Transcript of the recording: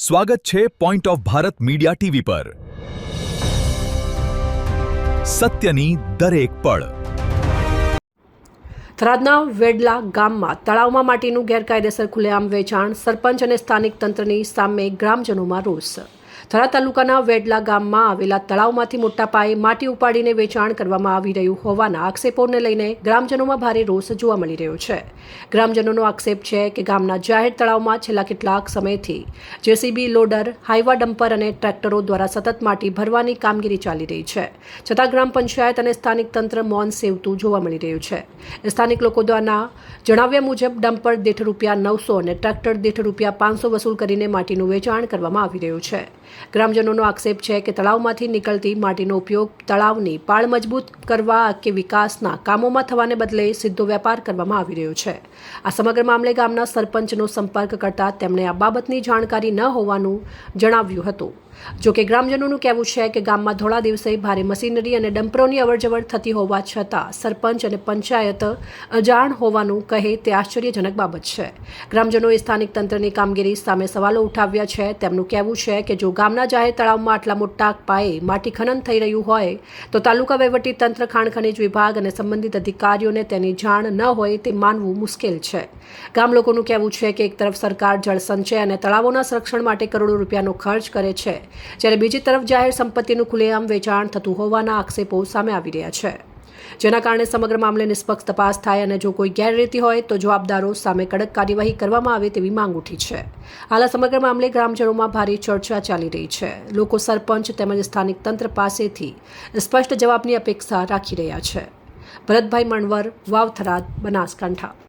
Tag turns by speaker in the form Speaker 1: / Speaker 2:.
Speaker 1: સ્વાગત છે point of Bharat media TV પર સત્યની દરેક પળ।
Speaker 2: થરાદના વેડલા ગામમાં તળાવમાં માટીનું ગેરકાયદેસર ખુલ્લેઆમ વેચાણ, સરપંચ અને સ્થાનિક તંત્રની સામે ગ્રામજનોમાં રોષ। થરાદ તાલુકાના વેડલા ગામમાં આવેલા તળાવમાંથી મોટા પાયે માટી ઉપાડીને વેચાણ કરવામાં આવી રહ્યું હોવાના આક્ષેપોને લઈને ગ્રામજનોમાં ભારે રોષ જોવા મળી રહ્યો છે। ગ્રામજનોનો આક્ષેપ છે કે ગામના જાહેર તળાવમાં છેલ્લા કેટલાક સમયથી જેસીબી, લોડર, હાઈવા ડમ્પર અને ટ્રેક્ટરો દ્વારા સતત માટી ભરવાની કામગીરી ચાલી રહી છે, છતાં ગ્રામ પંચાયત અને સ્થાનિક તંત્ર મૌન સેવતું જોવા મળી રહ્યું છે। સ્થાનિક લોકો દ્વારા જણાવ્યા મુજબ ડમ્પર દીઠ ₹900 અને ટ્રેક્ટર દીઠ ₹500 વસૂલ કરીને માટીનું વેચાણ કરવામાં આવી રહ્યું છે। ગ્રામજનોનો આક્ષેપ છે કે તળાવમાંથી નીકળતી માટીનો ઉપયોગ તળાવની પાળ મજબૂત કરવા કે વિકાસના કામોમાં થવાને બદલે સીધો વેપાર કરવામાં આવી રહ્યો છે। આ સમગ્ર મામલે ગામના સરપંચનો સંપર્ક કરતા તેમણે આ બાબતની જાણકારી ન હોવાનું જણાવ્યું હતું। જો કે ગ્રામજનોનું કહેવું છે કે ગામમાં થોડા દિવસે ભારે મશીનરી અને ડમ્પરોની અવરજવર થતી હોવા છતાં સરપંચ અને પંચાયત અજાણ હોવાનું કહે તે આશ્ચર્યજનક બાબત છે। ગ્રામજનોએ સ્થાનિક તંત્રની કામગીરી સામે સવાલો ઉઠાવ્યા છે। તેમનું કહેવું છે કે જો ગામના જાહેર તળાવમાં આટલા મોટા પાયે માટી ખનન થઈ રહ્યું હોય તો તાલુકા વહીવટી તંત્ર, ખાણ ખનીજ વિભાગ અને સંબંધિત અધિકારીઓને તેની જાણ ન હોય તે માનવું મુશ્કેલ છે। ગામ લોકોનું કહેવું છે કે એક તરફ સરકાર જળ સંચય અને તળાવોના સંરક્ષણ માટે કરોડો રૂપિયાનો ખર્ચ કરે છે, જ્યારે બીજી તરફ જાહેર સંપત્તિનું ખુલ્લેઆમ વેચાણ થતું હોવાના આક્ષેપો સામે આવી રહ્યા છે, જેના કારણે સમગ્ર મામલે નિષ્પક્ષ તપાસ થાય અને જો કોઈ ગેરરીતિ હોય તો જવાબદારો સામે કડક કાર્યવાહી કરવામાં આવે તેવી માંગ ઉઠી છે। હાલ આ સમગ્ર મામલે ગ્રામજનોમાં ભારે ચર્ચા ચાલી રહી છે। લોકો સરપંચ તેમજ સ્થાનિક તંત્ર પાસેથી સ્પષ્ટ જવાબની અપેક્ષા રાખી રહ્યા છે। ભરતભાઈ મણવર, વાવ, થરાદ, બનાસકાંઠા।